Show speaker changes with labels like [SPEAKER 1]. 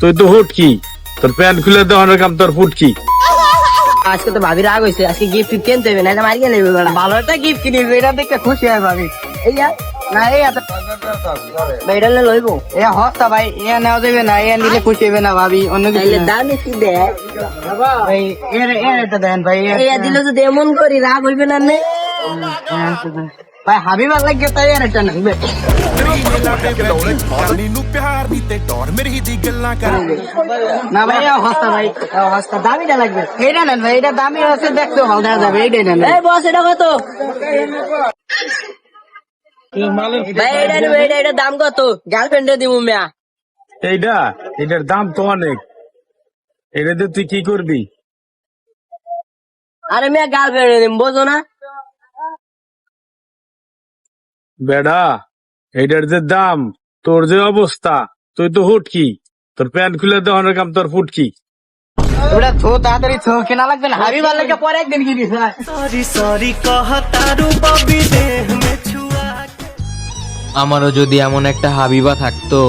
[SPEAKER 1] তুই তো হুটকি, তোর প্যান্ট খুলে দেওয়ানোর কাম তোর ফুটকি।
[SPEAKER 2] আজকে তো ভাবি রাগ হয়েছে, আজকে গিফট কিনতে হবে না, মারিয়ে নেবে। ভালো একটা গিফট কিনবে, এটা দেখতে খুশি হয় ভাবি। এই না এই এটা লইব এ হস্তা ভাই, এ নেওয়া যাবে না, এ নিলে খুশি হবে না ভাবি। অন্য কিছু দাম একটু দেয় ভাই, এটা দেন ভাই। দিলে যদি এমন করি রাগ হইবে না ভাই। হাবি ভাল লাগে তাই আর এটা নেবে না ভাই। হস্তা ভাই, হস্তা দামিটা লাগবে। এইটা নেন ভাই, এটা দামি আছে, দেখতে ভালো দেখা যাবে। এইটাই নেন বস। এটা কত ভাই? এটা নেবে। এটা দাম কত? গার্লফ্রেন্ডে দিব মিয়া।
[SPEAKER 1] এটার দাম তো অনেক। এটা দিয়ে তুই কি করবি?
[SPEAKER 2] আরে মিয়া গার্লফ্রেন্ডে দিব, বোঝো না?
[SPEAKER 1] বেডা, এটার যে দাম, তোর যে অবস্থা, তুই তো হুটকি, তোর প্যান্ট খুলে দেওয়ানোর কাম তোর ফুটকি।
[SPEAKER 2] ওটা থো, তাড়াতাড়ি থো, কেনা লাগবে না। হাবি ভাল লাগে পরে একদিন কিনিস।
[SPEAKER 3] আমারও যদি এমন একটা হাবিবা থাকতো